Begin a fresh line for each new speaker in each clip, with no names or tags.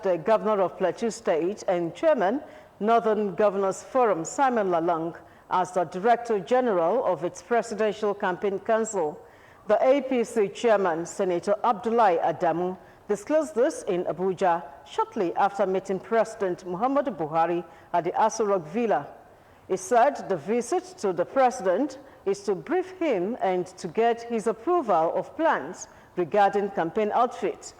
the Governor of Plateau State and Chairman, Northern Governors Forum, Simon Lalong, as the Director General of its Presidential Campaign Council. The APC Chairman, Senator Abdullahi Adamu, disclosed this in Abuja shortly after meeting President Muhammadu Buhari at the Aso Rock Villa. He said the visit to the President is to brief him and to get his approval of plans regarding campaign outfit.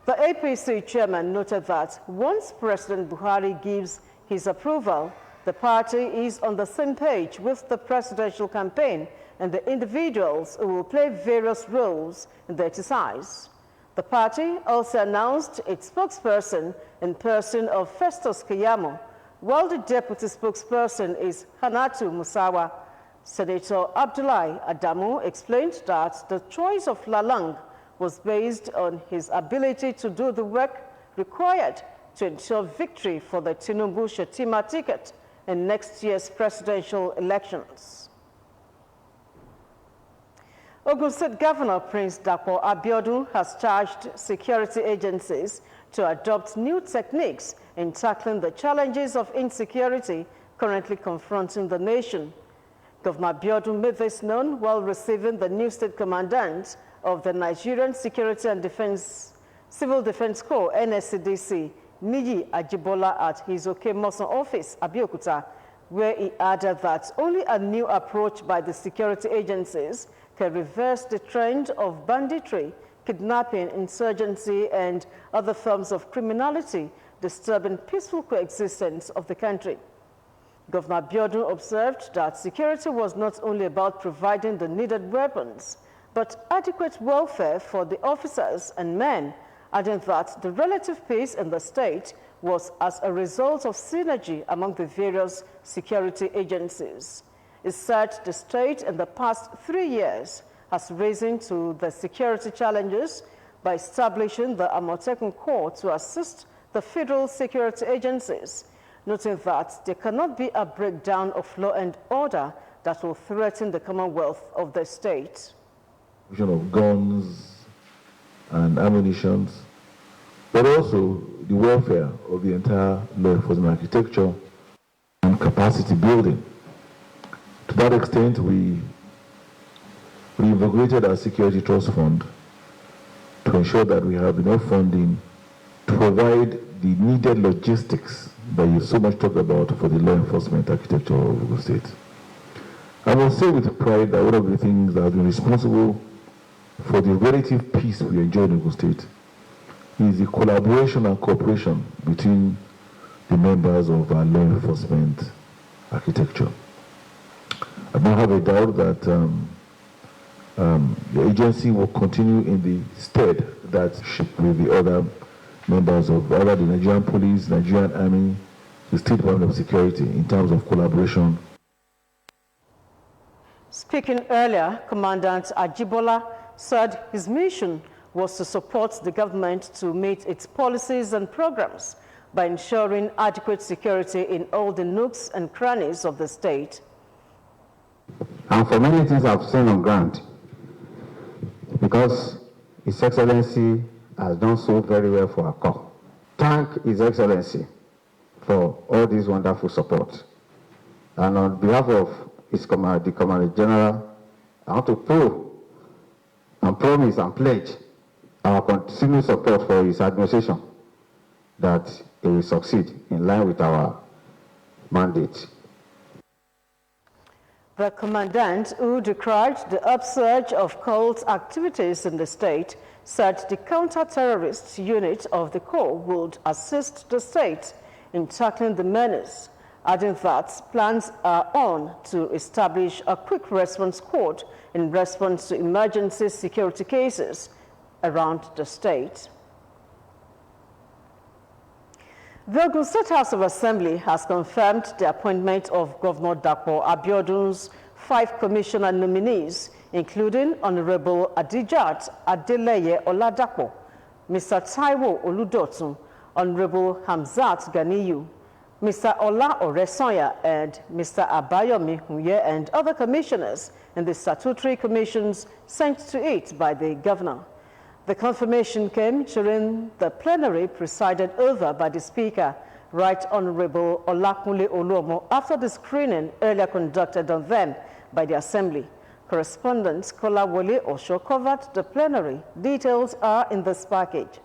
The APC Chairman noted that once President Buhari gives his approval, the party is on the same page with the presidential campaign and the individuals who will play various roles in the exercise. The party also announced its spokesperson in person of Festus Keyamo, while the deputy spokesperson is Hanatu Musawa. Senator Abdullahi Adamu explained that the choice of Lalong was based on his ability to do the work required to ensure victory for the Tinubu-Shettima ticket in next year's presidential elections. Ogun State Governor Prince Dapo Abiodun has charged security agencies to adopt new techniques in tackling the challenges of insecurity currently confronting the nation. Governor Abiodun made this known while receiving the new state commandant of the Nigerian Security and Civil Defense Corps, NSCDC, Niji Ajibola, at his Okemoson office, Abeokuta, where he added that only a new approach by the security agencies can reverse the trend of banditry, kidnapping, insurgency, and other forms of criminality disturbing peaceful coexistence of the country. Governor Abiodun observed that security was not only about providing the needed weapons, but adequate welfare for the officers and men, adding that the relative peace in the state was as a result of synergy among the various security agencies. It said the state in the past 3 years has risen to the security challenges by establishing the Amotekun Corps to assist the federal security agencies, noting that there cannot be a breakdown of law and order that will threaten the commonwealth of the state.
Of guns and ammunition, but also the welfare of the entire law enforcement architecture and capacity building. To that extent, we invigorated our security trust fund to ensure that we have enough funding to provide the needed logistics that you so much talk about for the law enforcement architecture of Ogun State. I will say with pride that one of the things that has been responsible for the relative peace we enjoy in Ogun State is the collaboration and cooperation between the members of our law enforcement architecture. I don't have a doubt that the agency will continue in the stead that with the other members of either the Nigerian Police, Nigerian Army, the State Department of Security in terms of collaboration.
Speaking earlier, Commandant Ajibola said his mission was to support the government to meet its policies and programs by ensuring adequate security in all the nooks and crannies of the state.
And for many things I've seen on ground, because His Excellency has done so very well for our corps. Thank His Excellency for all this wonderful support. And on behalf of the Commander General, I want to prove and promise and pledge our continued support for his administration that he will succeed in line with our mandate.
The commandant, who decried the upsurge of cult activities in the state, said the counter-terrorist unit of the Corps would assist the state in tackling the menace, adding that plans are on to establish a quick response squad in response to emergency security cases around the state. The Ogun State House of Assembly has confirmed the appointment of Governor Dapo Abiodun's 5 commissioner nominees, including Honorable Adijat Adeleye Oladapo, Mr. Taiwo Oludotun, Honorable Hamzat Ganiyu, Mr. Ola Oresoya, and Mr. Abayomi Huye, and other commissioners in the statutory commissions sent to it by the governor. The confirmation came during the plenary presided over by the Speaker, Right Honorable Olakunle Oluomo, after the screening earlier conducted on them by the Assembly. Correspondent Kolawole Osho covered the plenary. Details are in this package.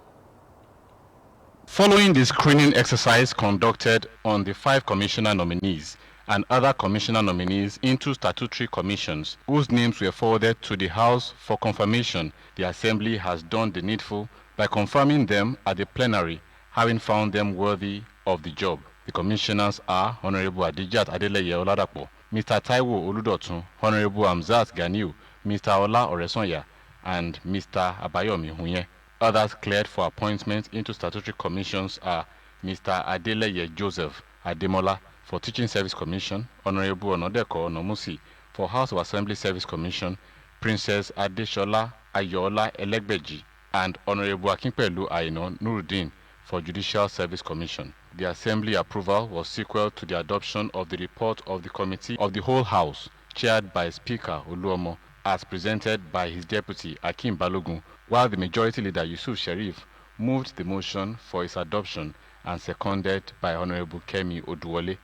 Following the screening exercise conducted on the 5 commissioner nominees and other commissioner nominees into statutory commissions whose names were forwarded to the House for confirmation, the Assembly has done the needful by confirming them at the plenary, having found them worthy of the job. The commissioners are Honorable Adijat Adeleye Oladapo, Mr. Taiwo Oludotun, Honorable Amzat Ganiu, Mr. Ola Oresonya, and Mr. Abayomi Hunye. Others cleared for appointment into statutory commissions are Mr. Adeleye Joseph Ademola for Teaching Service Commission, Honorable Onodeko Onomusi for House of Assembly Service Commission, Princess Adeshola Ayola Elegbeji, and Honorable Akinpelu Aino Nuruddin for Judicial Service Commission. The Assembly approval was sequel to the adoption of the report of the Committee of the Whole House, chaired by Speaker Oluomo, as presented by his deputy Akim Balogun, while the Majority Leader Yusuf Sharif moved the motion for its adoption and seconded by Honorable Kemi Oduwole.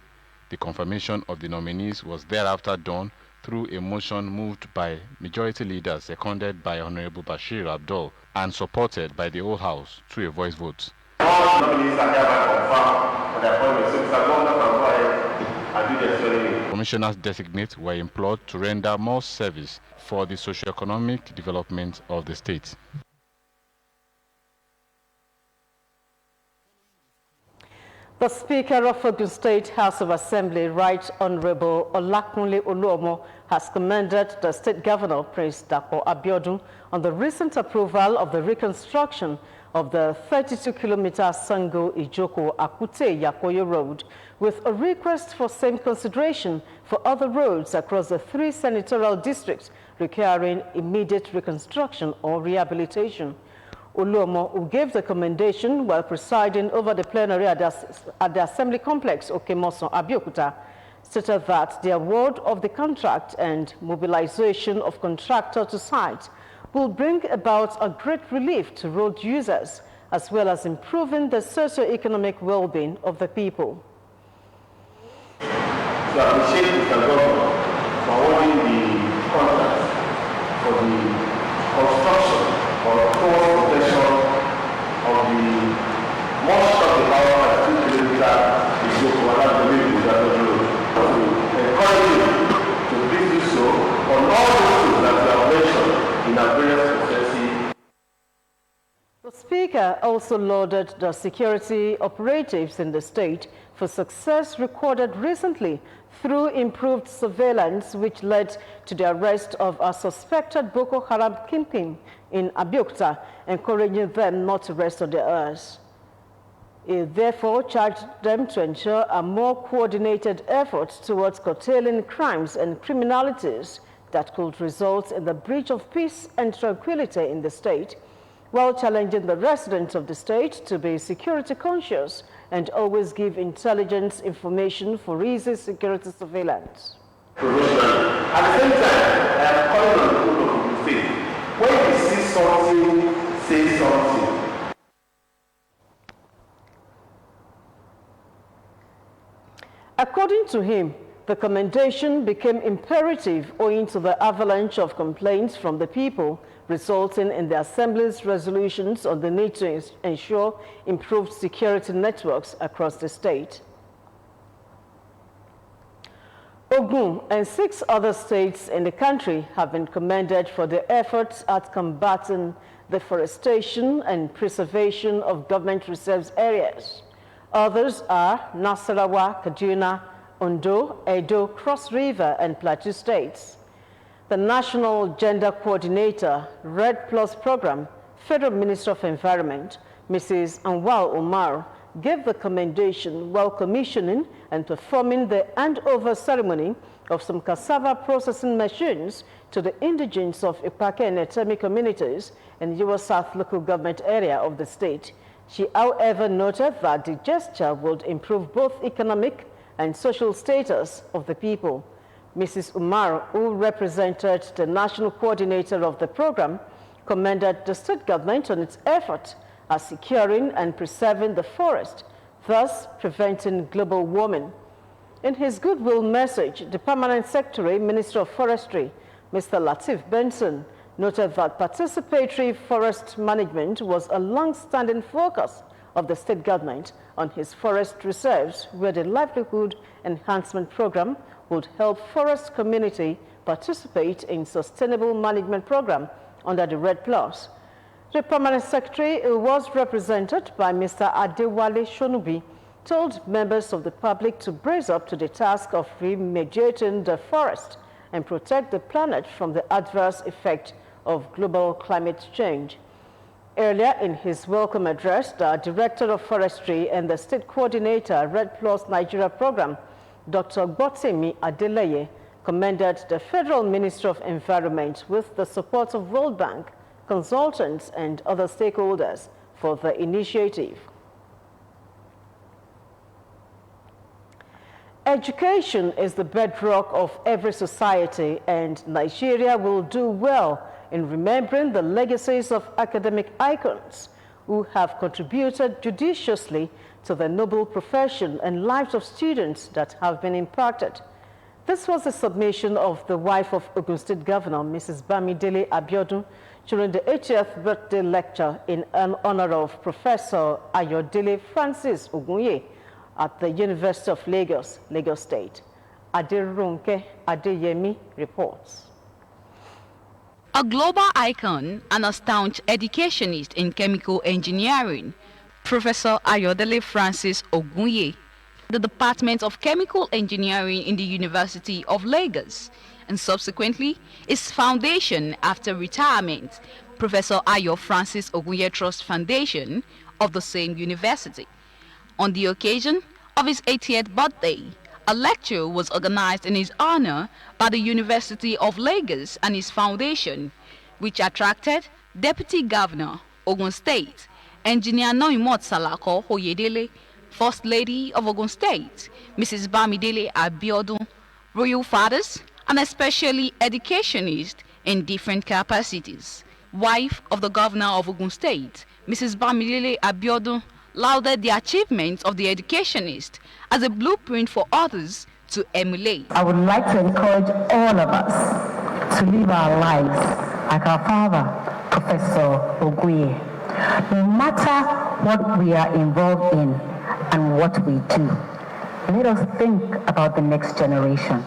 The confirmation of the nominees was thereafter done through a motion moved by Majority Leader seconded by Honorable Bashir Abdul and supported by the whole House through a voice vote.
All nominees are hereby confirmed for the appointment. So Mr. Governor can go ahead and do the swearing.
Commissioners designate were implored to render more service for the socio-economic development of the state.
The Speaker of Ogun State House of Assembly, Right Honorable Olakunle Oluomo, has commended the State Governor, Prince Dapo Abiodun, on the recent approval of the reconstruction of the 32-kilometer Sango-Ijoko-Akute Yakoyo Road, with a request for same consideration for other roads across the 3 senatorial districts requiring immediate reconstruction or rehabilitation. Oluomo, who gave the commendation while presiding over the plenary at the Assembly Complex, Okemoson, Abeokuta, stated that the award of the contract and mobilization of contractor to site will bring about a great relief to road users, as well as improving the socio-economic well-being of the people.
To appreciate Mr. Governor for awarding the contract for the construction or toll protection of the most of the power 2-kilometer road. To encourage you to please do so on all those things that you have mentioned in our various constituencies.
The Speaker also lauded the security operatives in the state for success recorded recently through improved surveillance, which led to the arrest of a suspected Boko Haram kingpin in Abeokuta, encouraging them not to rest on their oars. He therefore charged them to ensure a more coordinated effort towards curtailing crimes and criminalities that could result in the breach of peace and tranquility in the state, while challenging the residents of the state to be security conscious and always give intelligence information for easy security surveillance.
At the same time, I am calling on the people of the state. When you see something, say something.
According to him, the commendation became imperative owing to the avalanche of complaints from the people, resulting in the Assembly's resolutions on the need to ensure improved security networks across the state. Ogun and 6 other states in the country have been commended for their efforts at combating deforestation and preservation of government reserves areas. Others are Nasarawa, Kaduna, Ondo, Edo, Cross River, and Plateau states. The National Gender Coordinator, Red Plus Program, Federal Minister of Environment, Mrs. Anwar Omar, gave the commendation while commissioning and performing the handover ceremony of some cassava processing machines to the indigents of Ipake and Etemi communities in Yoruba South local government area of the state. She, however, noted that the gesture would improve both economic and social status of the people. Mrs. Umar, who represented the national coordinator of the program, commended the state government on its effort at securing and preserving the forest, thus preventing global warming. In his goodwill message, the Permanent Secretary, Minister of Forestry, Mr. Lateef Benson, noted that participatory forest management was a long-standing focus of the state government on his forest reserves, where the Livelihood Enhancement Program would help forest community participate in sustainable management program under the RED+. The Permanent Secretary, who was represented by Mr. Adewale Shonubi, told members of the public to brace up to the task of remediating the forest and protect the planet from the adverse effect of global climate change. Earlier in his welcome address, the Director of Forestry and the State Coordinator, RED+ Nigeria Program, Dr. Gbotemi Adeleye, commended the Federal Ministry of Environment with the support of World Bank, consultants, and other stakeholders for the initiative. Education is the bedrock of every society, and Nigeria will do well in remembering the legacies of academic icons who have contributed judiciously to the noble profession and lives of students that have been impacted. This was the submission of the wife of Ogun State Governor, Mrs. Bamidele Abiodun, during the 80th birthday lecture in honor of Professor Ayodele Francis Ogunye at the University of Lagos, Lagos State. Aderunke Adeyemi reports.
A global icon and a staunch educationist in chemical engineering, Professor Ayodele Francis Ogunye, the Department of Chemical Engineering in the University of Lagos, and subsequently his foundation after retirement, Professor Ayo Francis Ogunye Trust Foundation of the same university. On the occasion of his 80th birthday, a lecture was organized in his honor by the University of Lagos and his foundation, which attracted Deputy Governor, Ogun State, Engineer Noimot Salako Oyedele, First Lady of Ogun State, Mrs. Bamidele Abiodun, royal fathers, and especially educationists in different capacities. Wife of the Governor of Ogun State, Mrs. Bamidele Abiodun, lauded the achievements of the educationist as a blueprint for others to emulate.
I would like to encourage all of us to live our lives like our father, Professor Ogunye. No matter what we are involved in and what we do, let us think about the next generation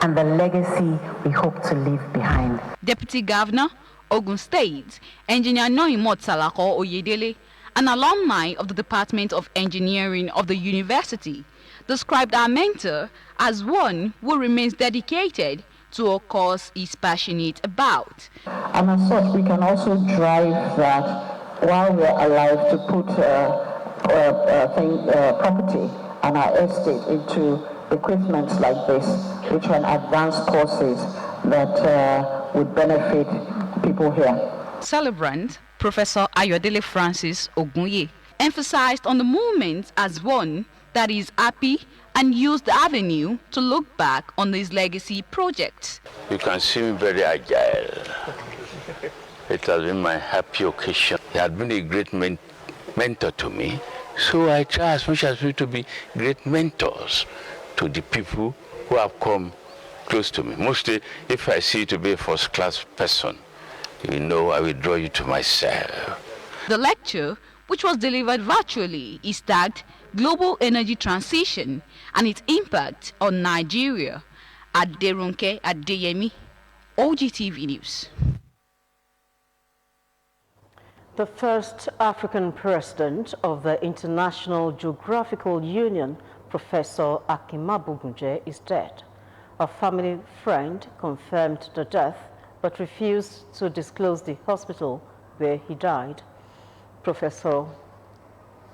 and the legacy we hope to leave behind.
Deputy Governor, Ogun State, Engineer Noimot Salako Oyedele, an alumni of the Department of Engineering of the university, described our mentor as one who remains dedicated to a cause he's passionate about.
And as such, we can also drive that while we're alive to put property and our estate into equipment like this, which are advanced courses that would benefit people here.
Celebrant Professor Ayodele Francis Ogunye emphasized on the movement as one that is happy and used the avenue to look back on his legacy projects.
You can see me very agile. It has been my happy occasion. He had been a great mentor to me, so I try as much as possible to be great mentors to the people who have come close to me. Mostly, if I see you to be a first-class person, you know I will draw you to myself.
The lecture, which was delivered virtually, is tagged Global Energy Transition and its Impact on Nigeria. Aderunke Adeyemi, OGTV News.
The first African president of the International Geographical Union, Professor Akimabu Gunje, is dead. A family friend confirmed the death but refused to disclose the hospital where he died. Professor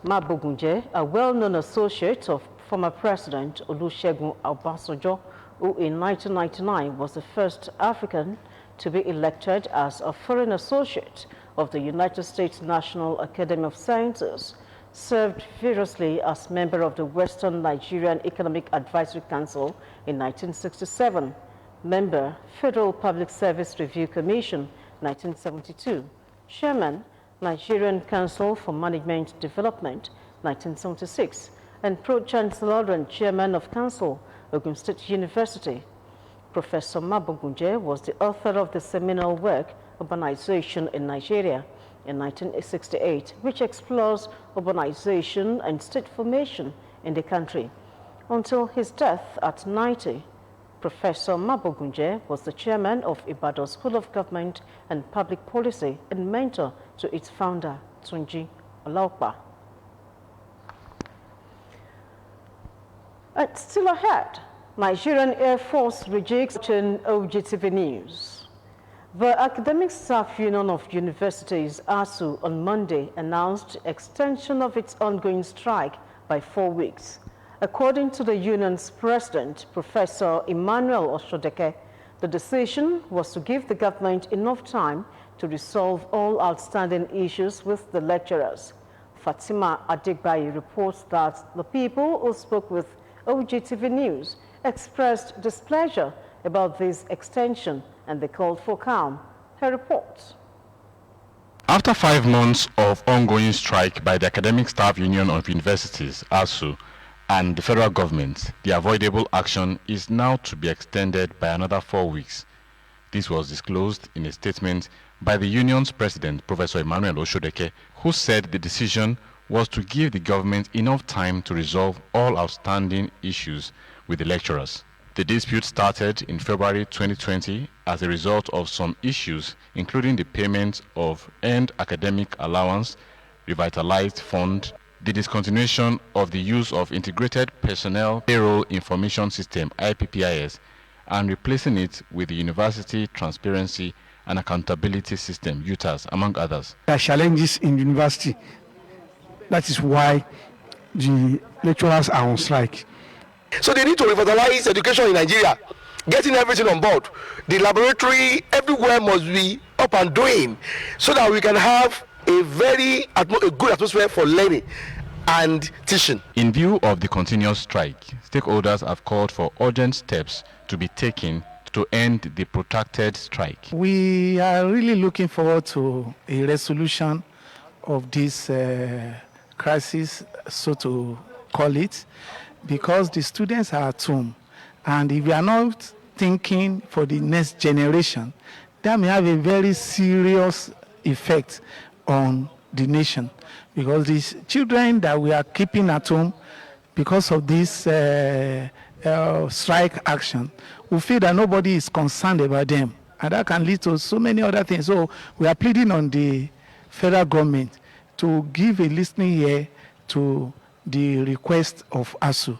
Mabugunje, a well-known associate of former President Olusegun Obasanjo, who in 1999 was the first African to be elected as a foreign associate of the United States National Academy of Sciences, served variously as member of the Western Nigerian Economic Advisory Council in 1967, member Federal Public Service Review Commission 1972, Chairman, Nigerian Council for Management Development, 1976, and Pro-Chancellor and Chairman of Council, Ogun State University. Professor Mabogunje was the author of the seminal work, Urbanization in Nigeria, in 1968, which explores urbanization and state formation in the country. Until his death at 90, Professor Mabogunje was the chairman of Ibadan School of Government and Public Policy and mentor to its founder, Tunji Olaopa. And still ahead, Nigerian Air Force rejects OGTV News. The Academic Staff Union of Universities, ASU, on Monday announced extension of its ongoing strike by 4 weeks. According to the union's president, Professor Emmanuel Oshodeke, the decision was to give the government enough time to resolve all outstanding issues with the lecturers. Fatima Adigbayi reports that the people who spoke with OGTV News expressed displeasure about this extension and they called for calm. Her reports.
After 5 months of ongoing strike by the Academic Staff Union of Universities, ASU, and the federal government, the avoidable action is now to be extended by another 4 weeks. This was disclosed in a statement by the union's president, Professor Emmanuel Oshodeke, who said the decision was to give the government enough time to resolve all outstanding issues with the lecturers. The dispute started in February 2020 as a result of some issues, including the payment of earned academic allowance, revitalized fund, the discontinuation of the use of Integrated Personnel Payroll Information System, IPPIS, and replacing it with the University Transparency and Accountability System, UTAS, among others.
There are challenges in university. That is why the lecturers are on strike.
So they need to revitalize education in Nigeria, getting everything on board. The laboratory everywhere must be up and doing so that we can have a good atmosphere for learning and teaching.
In view of the continuous strike, stakeholders have called for urgent steps to be taken to end the protracted strike.
We are really looking forward to a resolution of this crisis, so to call it, because the students are at home, and if we are not thinking for the next generation, that may have a very serious effect on the nation, because these children that we are keeping at home because of this strike action, we feel that nobody is concerned about them, and that can lead to so many other things. So we are pleading on the federal government to give a listening ear to the request of ASU.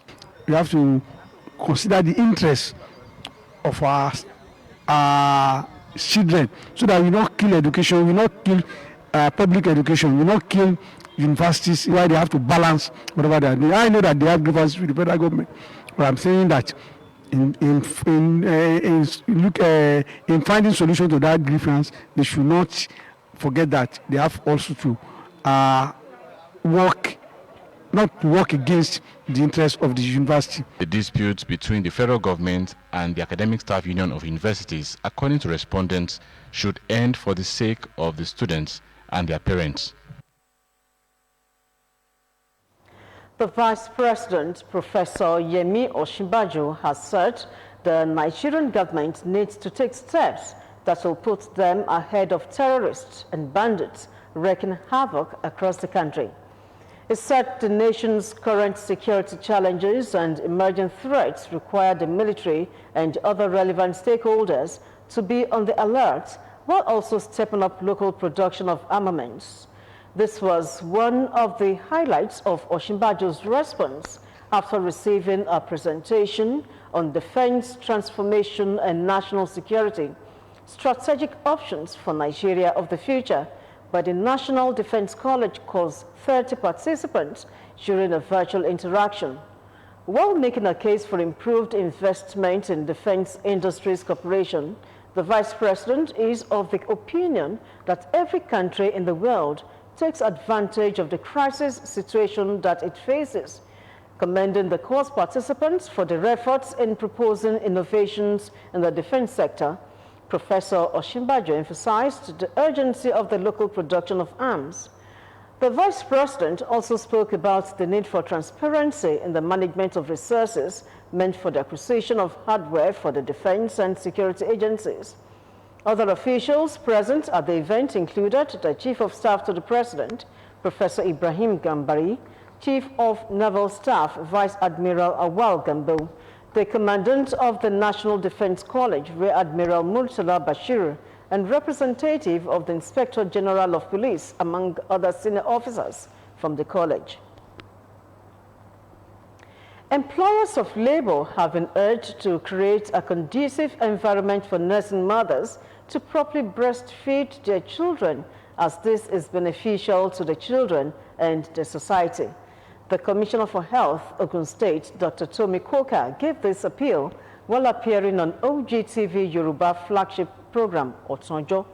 We have to consider the interests of our children, so that we not kill education, we not kill public education, we not kill universities where they have to balance whatever they are doing. I know that they have grievances with the federal government, but I'm saying that in finding solution to that grievance, they should not forget that they have also to not work against the interests of the university.
The disputes between the federal government and the Academic Staff Union of Universities, according to respondents, should end for the sake of the students and their parents.
The Vice President, Professor Yemi Osinbajo, has said the Nigerian government needs to take steps that will put them ahead of terrorists and bandits wreaking havoc across the country. He said the nation's current security challenges and emerging threats require the military and other relevant stakeholders to be on the alert, while also stepping up local production of armaments. This was one of the highlights of Osinbajo's response after receiving a presentation on defense, transformation, and national security, strategic options for Nigeria of the future, by the National Defense College calls 30 participants during a virtual interaction. While making a case for improved investment in defense industries cooperation, the Vice President is of the opinion that every country in the world takes advantage of the crisis situation that it faces, commending the course participants for their efforts in proposing innovations in the defense sector. Professor Oshimbajo emphasized the urgency of the local production of arms. The Vice President also spoke about the need for transparency in the management of resources meant for the acquisition of hardware for the defense and security agencies. Other officials present at the event included the Chief of Staff to the President, Professor Ibrahim Gambari, Chief of Naval Staff, Vice Admiral Awal Gambo, the Commandant of the National Defense College, Rear Admiral Murtala Bashir, and representative of the Inspector General of Police, among other senior officers from the college. Employers of labor have been urged to create a conducive environment for nursing mothers to properly breastfeed their children, as this is beneficial to the children and the society. The Commissioner for Health, Ogun State, Dr. Tomi Koka, gave this appeal while appearing on OGTV Yoruba flagship program, Otonjo.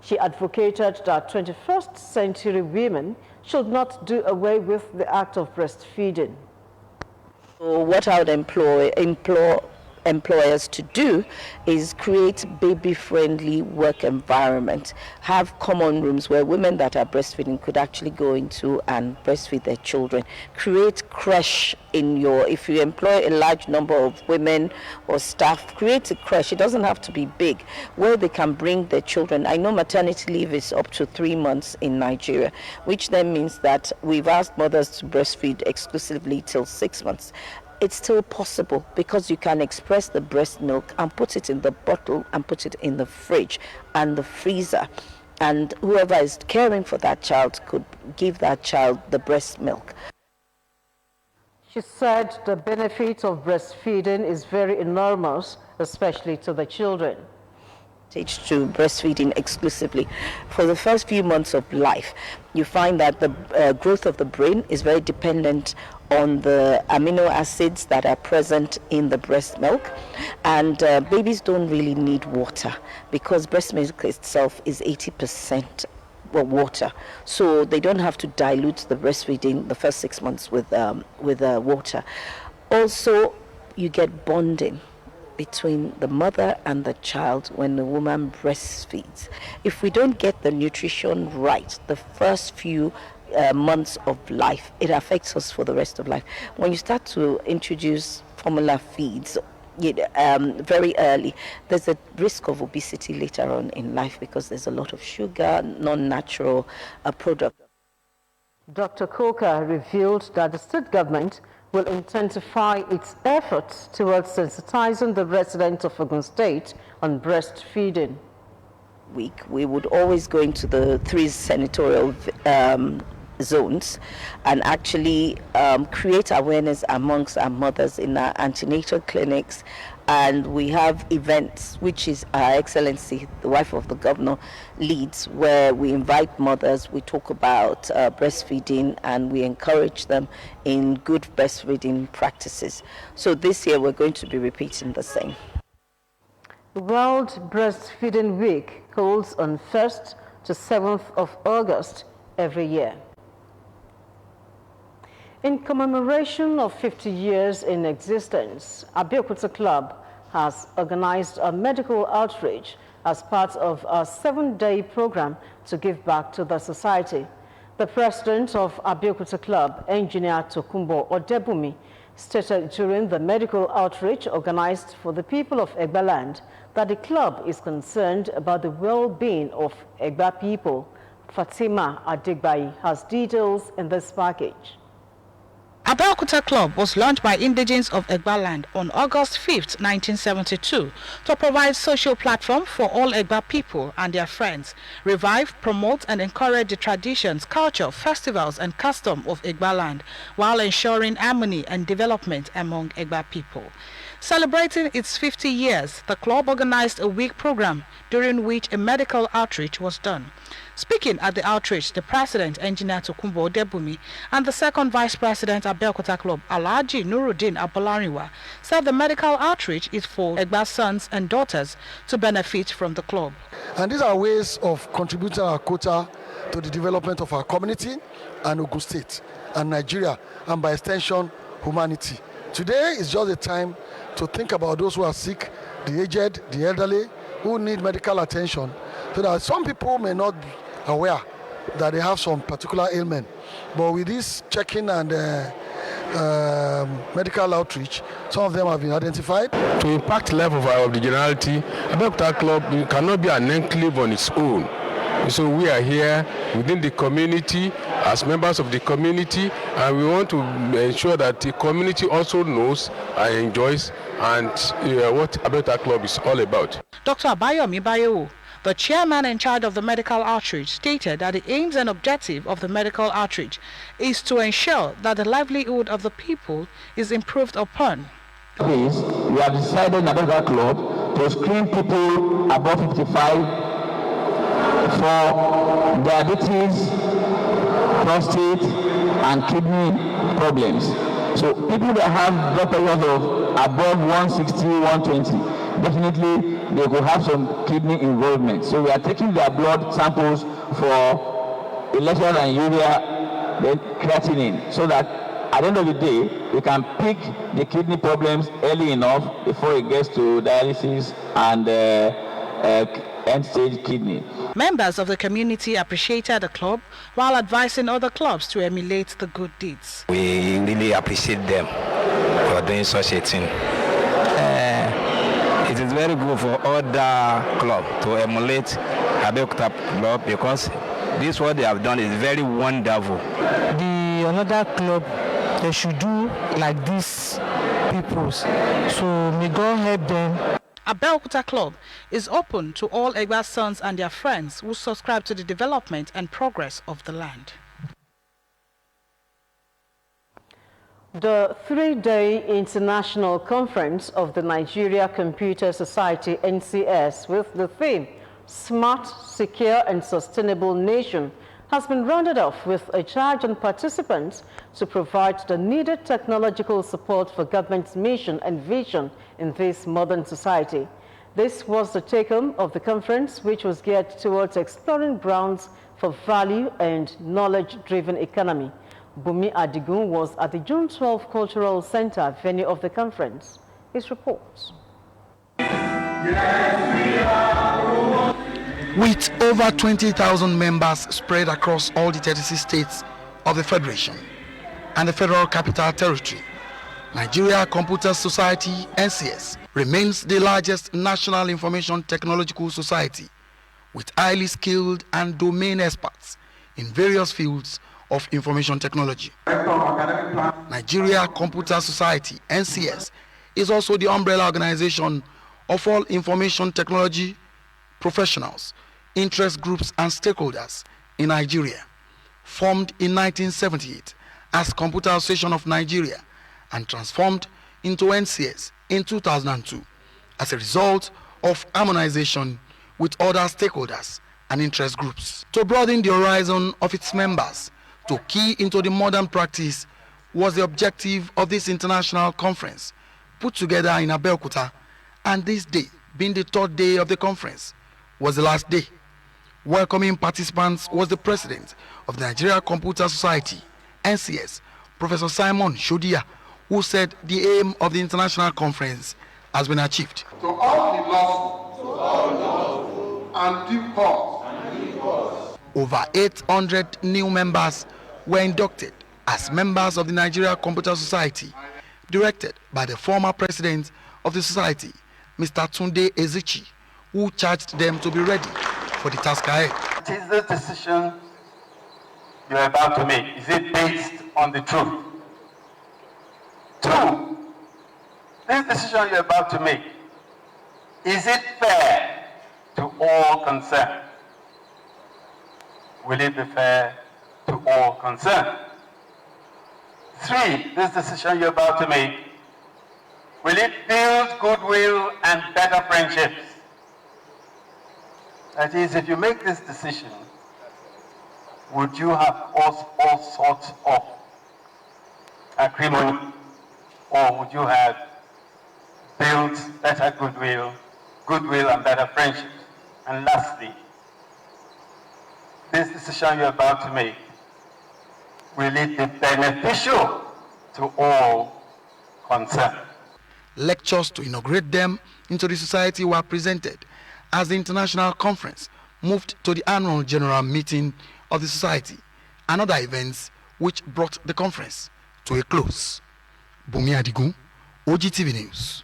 She advocated that 21st century women should not do away with the act of breastfeeding.
What I would implore employers to do is create baby-friendly work environment, have common rooms where women that are breastfeeding could actually go into and breastfeed their children. Create creche if you employ a large number of women or staff, create a creche. It doesn't have to be big, where they can bring their children. I know maternity leave is up to 3 months in Nigeria, which then means that we've asked mothers to breastfeed exclusively till 6 months. It's still possible because you can express the breast milk and put it in the bottle and put it in the fridge and the freezer. And whoever is caring for that child could give that child the breast milk.
She said the benefit of breastfeeding is very enormous, especially to the children.
To breastfeeding exclusively. For the first few months of life, you find that the growth of the brain is very dependent on the amino acids that are present in the breast milk, and babies don't really need water because breast milk itself is 80% water, so they don't have to dilute the breastfeeding the first 6 months with water. Also, you get bonding between the mother and the child when the woman breastfeeds. If we don't get the nutrition right the first few months of life, it affects us for the rest of life. When you start to introduce formula feeds very early, there's a risk of obesity later on in life because there's a lot of sugar, non-natural product.
Dr. Koka revealed that the state government will intensify its efforts towards sensitizing the residents of Ogun State on breastfeeding.
We would always go into the 3 senatorial zones and actually create awareness amongst our mothers in our antenatal clinics, and we have events which is Our Excellency, the wife of the governor, leads, where we invite mothers, we talk about breastfeeding, and we encourage them in good breastfeeding practices. So this year we're going to be repeating the same.
World Breastfeeding Week holds on 1st to 7th of August every year. In commemoration of 50 years in existence, Abeokuta Club has organized a medical outreach as part of a 7-day program to give back to the society. The president of Abeokuta Club, Engineer Tokumbo Odebumi, stated during the medical outreach organized for the people of Egba land that the club is concerned about the well-being of Egba people. Fatima Adigbai has details in this package.
Abeokuta Club was launched by indigents of Egba land on August 5th, 1972 to provide social platform for all Egba people and their friends, revive, promote and encourage the traditions, culture, festivals and custom of Egba land while ensuring harmony and development among Egba people. Celebrating its 50 years, the club organized a week program during which a medical outreach was done. Speaking at the outreach, the president, Engineer Tokumbo Odebumi, and the second vice president of Abeokuta Club, Alhaji Nuruddin Abolariwa, said the medical outreach is for Egba's sons and daughters to benefit from the club.
And these are ways of contributing our quota to the development of our community and Ogun State and Nigeria, and by extension, humanity. Today is just a time to think about those who are sick, the aged, the elderly, who need medical attention, so that some people may not be aware that they have some particular ailment. But with this checking and medical outreach, some of them have been identified.
To impact level of the generality, Abeokuta Club cannot be an enclave on its own. So we are here within the community as members of the community, and we want to ensure that the community also knows and enjoys what Abeokuta Club is all about.
Dr. Abayomi Bayo, the chairman in charge of the medical outreach, stated that the aims and objective of the medical outreach is to ensure that the livelihood of the people is improved upon.
We have decided in the Abeokuta Club to screen people above 55 for diabetes, prostate, and kidney problems. So people that have blood pressures of above 160, 120, definitely they could have some kidney involvement. So we are taking their blood samples for electrolytes and urea, then creatinine, so that at the end of the day, we can pick the kidney problems early enough before it gets to dialysis and end-stage kidney.
Members of the community appreciated the club while advising other clubs to emulate the good deeds.
We really appreciate them for doing such a thing. It is very good for other clubs to emulate Abeokuta Club, because this what they have done is very wonderful.
The another club, they should do like these peoples. So may God help them.
Abeokuta Club is open to all Egba sons and their friends who subscribe to the development and progress of the land.
The three-day international conference of the Nigeria Computer Society, NCS, with the theme Smart, Secure and Sustainable Nation, has been rounded off with a charge on participants to provide the needed technological support for government's mission and vision in this modern society. This was the take-home of the conference, which was geared towards exploring grounds for value and knowledge-driven economy. Bumi Adigun was at the June 12 Cultural Center venue of the conference. His reports.
With over 20,000 members spread across all the 36 states of the Federation and the Federal Capital Territory, Nigeria Computer Society, NCS, remains the largest national information technological society with highly skilled and domain experts in various fields of information technology. Nigeria Computer Society, NCS, is also the umbrella organization of all information technology professionals, interest groups and stakeholders in Nigeria. Formed in 1978 as Computer Association of Nigeria and transformed into NCS in 2002 as a result of harmonization with other stakeholders and interest groups. To broaden the horizon of its members to key into the modern practice was the objective of this international conference put together in Abeokuta, and this day, being the third day of the conference, was the last day. Welcoming participants was the president of the Nigeria Computer Society, NCS, Professor Simon Shodia, who said the aim of the international conference has been achieved.
To all the lawful and deep cause.
Over 800 new members were inducted as members of the Nigeria Computer Society, directed by the former president of the society, Mr. Tunde Ezichi, who charged them to be ready for the task ahead.
It is the decision you are about to make. Is it based on the truth? 2, this decision you are about to make, is it fair to all concerned? Will it be fair to all concerned? 3, this decision you're about to make, will it build goodwill and better friendships? That is, if you make this decision, would you have all sorts of acrimony, or would you have built better goodwill and better friendships? And lastly, this decision you're about to make, will it be beneficial to all concerned?
Lectures to inaugurate them into the society were presented, as the international conference moved to the annual general meeting of the society and other events which brought the conference to a close. Bumi Adigun, OGTV News.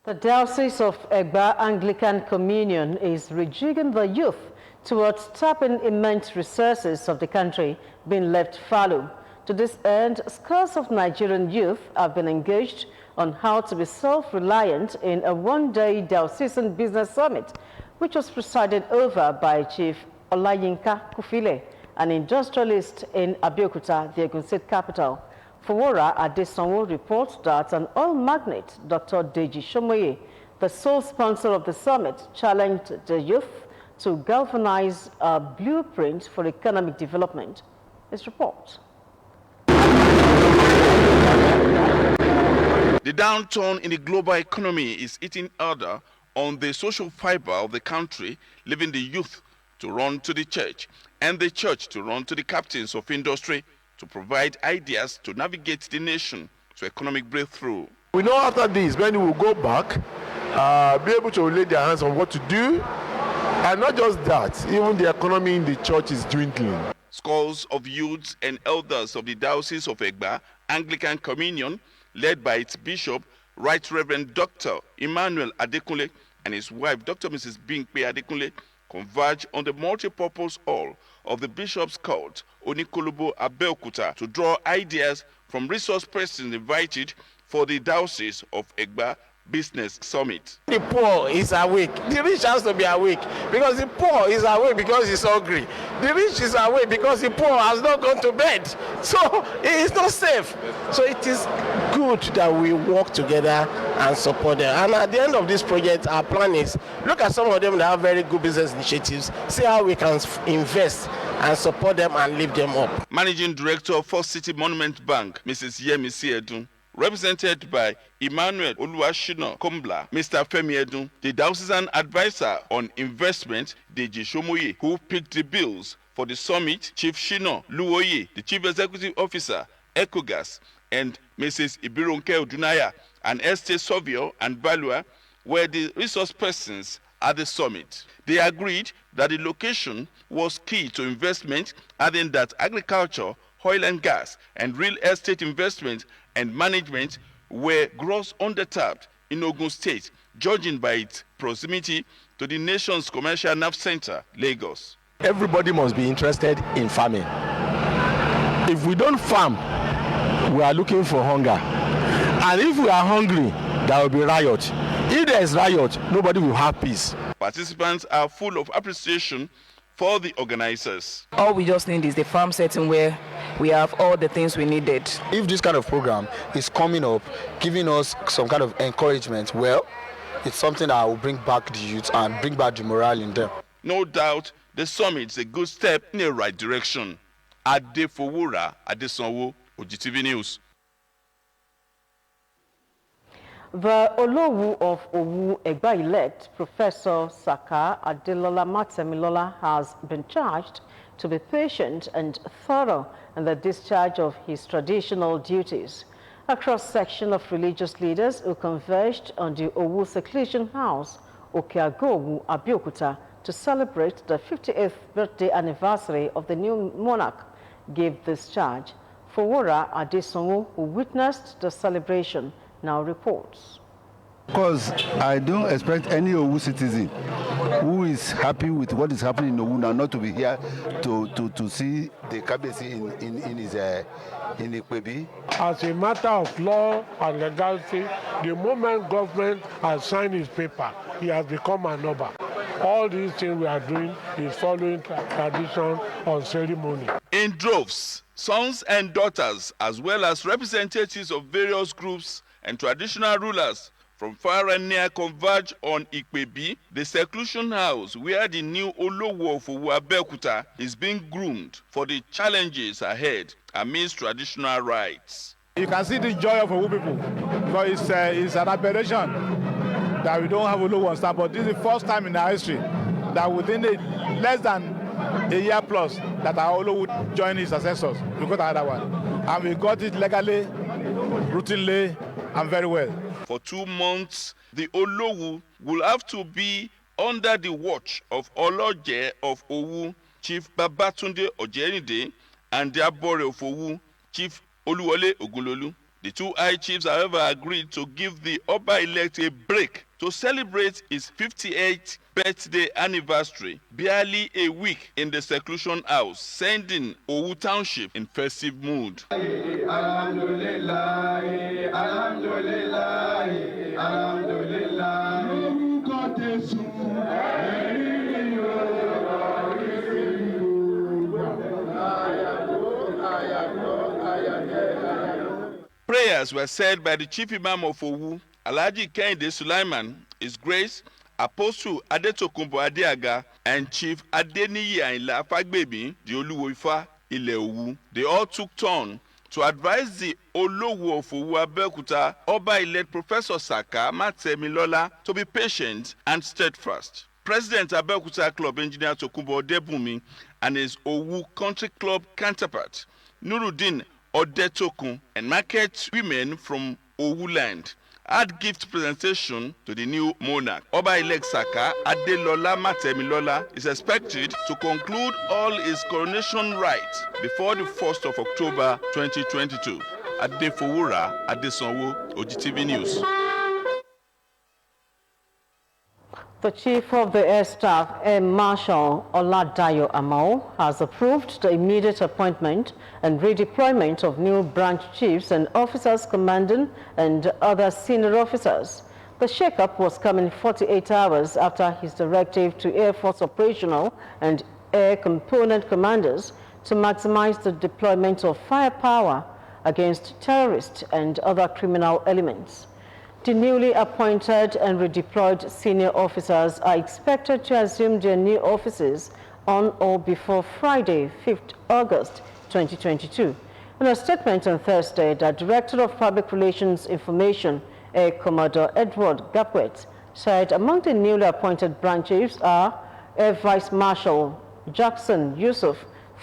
The Diocese of Egba Anglican Communion is rejigging the youth towards tapping immense resources of the country being left fallow. To this end, scores of Nigerian youth have been engaged on how to be self-reliant in a one-day diocesan business summit, which was presided over by Chief Olayinka Kufile, an industrialist in Abeokuta, the Ogun State capital. Fowora Adesanwo reports that an oil magnate, Dr. Deji Shomoye, the sole sponsor of the summit, challenged the youth to galvanize a blueprint for economic development. His report.
The downturn in the global economy is eating harder on the social fiber of the country, leaving the youth to run to the church and the church to run to the captains of industry to provide ideas to navigate the nation to economic breakthrough.
We know after this, when we will go back, be able to lay their hands on what to do, and not just that, even the economy in the church is dwindling.
Scores of youths and elders of the Diocese of Egba Anglican Communion, led by its bishop, Right Reverend Dr. Emmanuel Adekunle, and his wife, Dr. Mrs. Bingpe Adekunle, converge on the multi-purpose hall of the Bishop's Court, Onikolobo, Abeokuta, to draw ideas from resource persons invited for the Diocese of Egba Business Summit.
The poor is awake. The rich has to be awake, because the poor is awake because he's hungry. The rich is awake because the poor has not gone to bed. So it is not safe. So it is good that we work together and support them. And at the end of this project, our plan is look at some of them that have very good business initiatives, see how we can invest and support them and lift them up.
Managing Director of First City Monument Bank, Mrs. Yemisi Edun, represented by Emmanuel Oluwashina Kombla, Mr. Femi Edun, the diocesan advisor on investment, Deji Shomoye, who picked the bills for the summit, Chief Shino Luoye, the Chief Executive Officer, Ecogas, and Mrs. Ibironke Odunaya, an estate surveyor and valuer, were the resource persons at the summit. They agreed that the location was key to investment, adding that agriculture, oil and gas, and real estate investment and management were gross undertapped in Ogun State, judging by its proximity to the nation's commercial nerve center, Lagos.
Everybody must be interested in farming. If we don't farm, we are looking for hunger. And if we are hungry, there will be riot. If there is riot, nobody will have peace.
Participants are full of appreciation for the organizers.
All we just need is the farm setting where we have all the things we needed.
If this kind of program is coming up, giving us some kind of encouragement, well, it's something that will bring back the youth and bring back the morale in them.
No doubt, the summit is a good step in the right direction. Fowora Adesanwo, OGTV News.
The Olowu of Owu Egba elect, Professor Saka Adelola Matemilola, has been charged to be patient and thorough in the discharge of his traditional duties. A cross-section of religious leaders who converged on the Owu Seclusion House, Okeagowu, Abeokuta, to celebrate the 58th birthday anniversary of the new monarch gave this charge. Fowora Adesanwo, who witnessed the celebration, now reports.
Because I don't expect any Owu citizen who is happy with what is happening in Owu now not to be here to see the Kabesi in Ikwebi.
As a matter of law and legality, the moment government has signed his paper, he has become an Oba. All these things we are doing is following tradition on ceremony.
In droves, sons and daughters, as well as representatives of various groups and traditional rulers from far and near converge on Ikwebi, the seclusion house where the new Olowu of Owu Abeokuta is being groomed for the challenges ahead amidst traditional rites.
You can see the joy of Owu people, because it's an aberration that we don't have Olowu on staff, but this is the first time in our history that within less than a year plus that our Olowu join his ancestors. We got another one. And we got it legally, routinely, and very well.
For 2 months, the Olowu
will have to be under the watch of Oloje of Owu, Chief Babatunde Ojerinde, and the Abore of Owu, Chief Oluwole Ogunlolu. The two high chiefs, however, agreed to give the Oba-elect a break to celebrate his 58th birthday anniversary, barely a week in the seclusion house, sending Owu Township in festive mood. Prayers were said by the chief imam of Owu, Alhaji Kehinde Sulaiman, His Grace Apostle Adetokunbo Adeaga, and Chief Adeniyi Ayinla Fagbemi, the Oluwo Ifa Ile Owu. They all took turn to advise the Olowo of Owu Abeokuta, Oba-elect Professor Saka Matemilola, to be patient and steadfast. President Abeokuta Club Engineer Tokunbo Odebunmi and his Owu Country Club counterpart, Nuruddin Odetokun, and market women from Owu land had gift presentation to the new monarch. Oba-elect Saka Adelola Matemilola is expected to conclude all his coronation rites before the 1st of October 2022. Adefowura Adesanwo, OGTV News.
The Chief of the Air Staff, Air Marshal Oladayo Amao, has approved the immediate appointment and redeployment of new branch chiefs and officers commanding and other senior officers. The shake-up was coming 48 hours after his directive to Air Force operational and air component commanders to maximize the deployment of firepower against terrorists and other criminal elements. The newly appointed and redeployed senior officers are expected to assume their new offices on or before Friday, 5th August 2022. In a statement on Thursday, the Director of Public Relations Information, Air Commodore Edward Gapwet, said among the newly appointed branch chiefs are Air Vice Marshal Jackson Yusuf,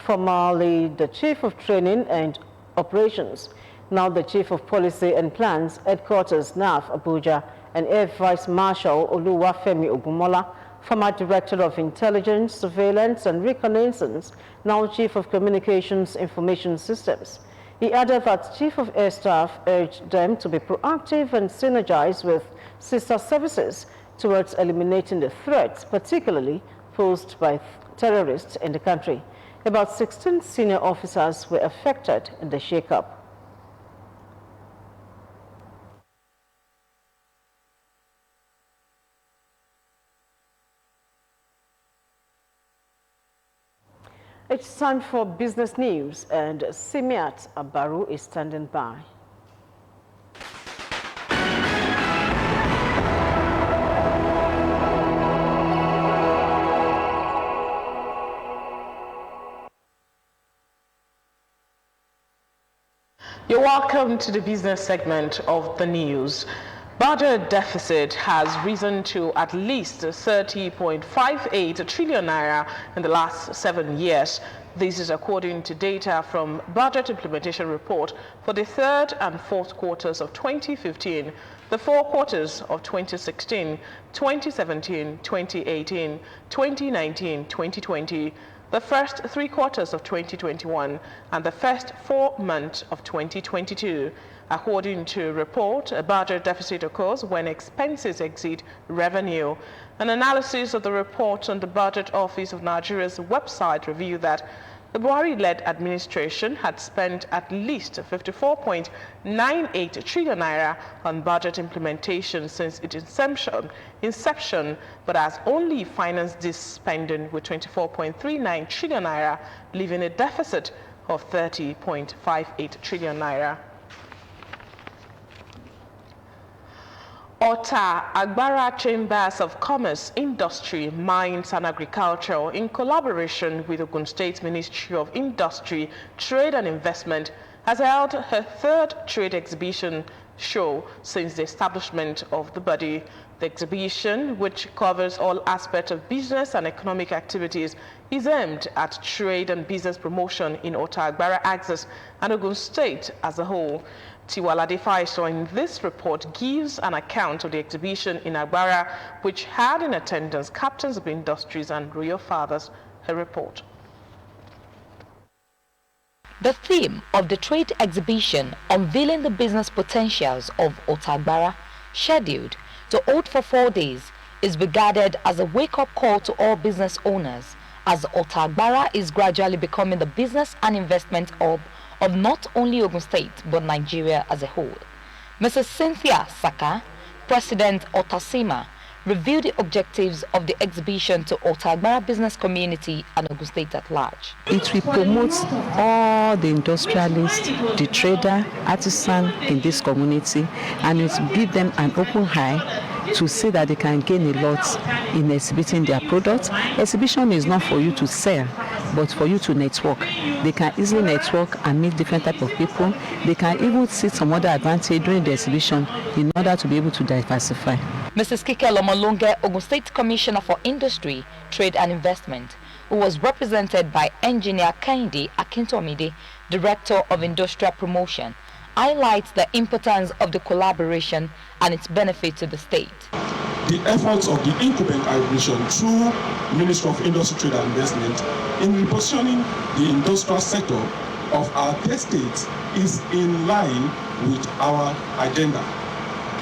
formerly the Chief of Training and Operations, now the Chief of Policy and Plans, Headquarters, NAF, Abuja, and Air Vice Marshal Oluwafemi Ogunmola, former Director of Intelligence, Surveillance and Reconnaissance, now Chief of Communications Information Systems. He added that Chief of Air Staff urged them to be proactive and synergize with sister services towards eliminating the threats, particularly posed by terrorists in the country. About 16 senior officers were affected in the shake-up. It's time for business news, and Simiat Abaru is standing by.
You're welcome to the business segment of the news. Budget deficit has risen to at least 30.58 trillion naira in the last 7 years. This is according to data from Budget Implementation Report for the 3rd and 4th quarters of 2015, the 4 quarters of 2016, 2017, 2018, 2019, 2020, the first 3 quarters of 2021, and the first 4 months of 2022. According to a report, a budget deficit occurs when expenses exceed revenue. An analysis of the report on the Budget Office of Nigeria's website revealed that the Buhari-led administration had spent at least 54.98 trillion naira on budget implementation since its inception, but has only financed this spending with 24.39 trillion naira, leaving a deficit of 30.58 trillion naira. Ota Agbara Chambers of Commerce, Industry, Mines and Agriculture, in collaboration with Ogun State Ministry of Industry, Trade and Investment, has held her 3rd trade exhibition, show since the establishment of the body. The exhibition, which covers all aspects of business and economic activities, is aimed at trade and business promotion in Otagbara Axis and Ogun State as a whole. Tiwalade Faiso in this report gives an account of the exhibition in Agbara, which had in attendance captains of industries and royal fathers. Her report.
The theme of the trade exhibition, unveiling the business potentials of Otagbara, scheduled to hold for 4 days, is regarded as a wake-up call to all business owners, as Otagbara is gradually becoming the business and investment hub of not only Ogun State but Nigeria as a whole. Mrs. Cynthia Saka, President Otasima, revealed the objectives of the exhibition to Otagbara business community and Ogun State at large.
It will promote all the industrialists, the trader, artisan in this community, and it will give them an open eye to see that they can gain a lot in exhibiting their products. Exhibition is not for you to sell, but for you to network. They can easily network and meet different types of people. They can even see some other advantage during the exhibition in order to be able to diversify.
Mrs. Kike Lomolonge, Ogun State Commissioner for Industry, Trade and Investment, who was represented by Engineer Kehinde Akintomide, Director of Industrial Promotion, highlights the importance of the collaboration and its benefit to the state.
The efforts of the incumbent administration through Ministry of Industry, Trade and Investment in repositioning the industrial sector of our state is in line with our agenda,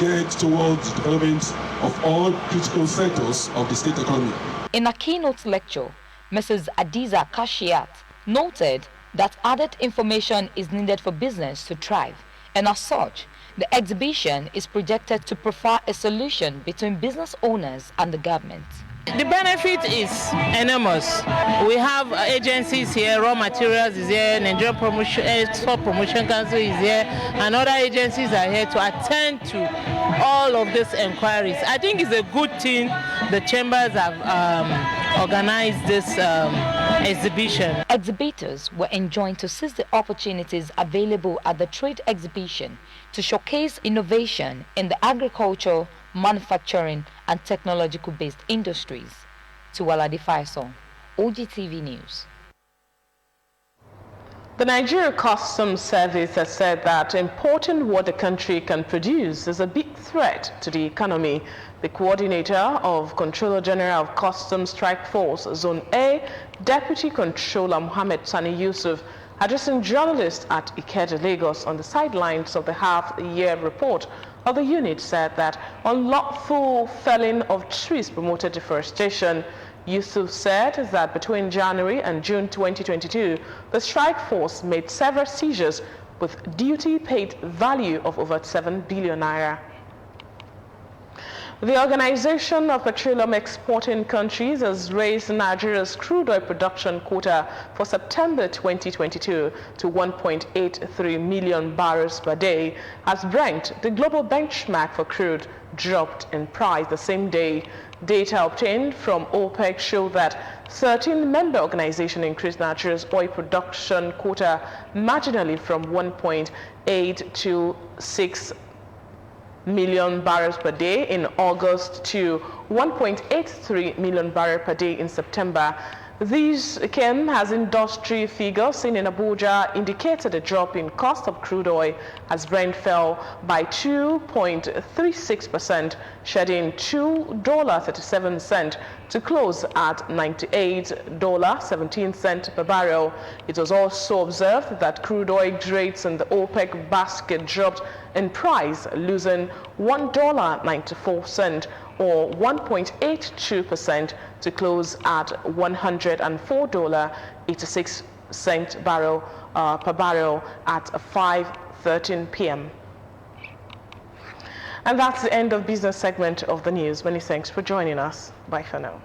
geared towards the development of all critical sectors of the state economy.
In a keynote lecture, Mrs. Adiza Kashiat noted that added information is needed for business to thrive, and as such, the exhibition is projected to provide a solution between business owners and the government.
The benefit is enormous. We have agencies here, raw materials is here, Nigerian Export Promotion Council is here, and other agencies are here to attend to all of these inquiries. I think it's a good thing the chambers have organized this exhibition.
Exhibitors were enjoined to seize the opportunities available at the trade exhibition to showcase innovation in the agricultural, manufacturing and technological-based industries. Tiwalade Faiso, OGTV News.
The Nigeria Customs Service has said that importing what the country can produce is a big threat to the economy. The coordinator of Controller General of Customs Strike Force Zone A, Deputy Controller Mohammed Sani Yusuf, addressing journalists at Ikeja, Lagos on the sidelines of the half-year report of the unit, said that unlawful felling of trees promoted deforestation. Yusuf said that between January and June 2022, the strike force made several seizures with duty-paid value of over 7 billion naira. The Organization of Petroleum Exporting Countries has raised Nigeria's crude oil production quota for September 2022 to 1.83 million barrels per day, as Brent, the global benchmark for crude, dropped in price the same day. Data obtained from OPEC show that 13 member organizations increased Nigeria's oil production quota marginally from 1.8 to 6 million barrels per day in August to 1.83 million barrels per day in September. These came as industry figures seen in Abuja indicated a drop in cost of crude oil as Brent fell by 2.36%, shedding $2.37 to close at $98.17 per barrel. It was also observed that crude oil rates in the OPEC basket dropped in price, losing $1.94 or 1.82% to close at $104.86 per barrel at 5:13 p.m. And that's the end of business segment of the news. Many thanks for joining us. Bye for now.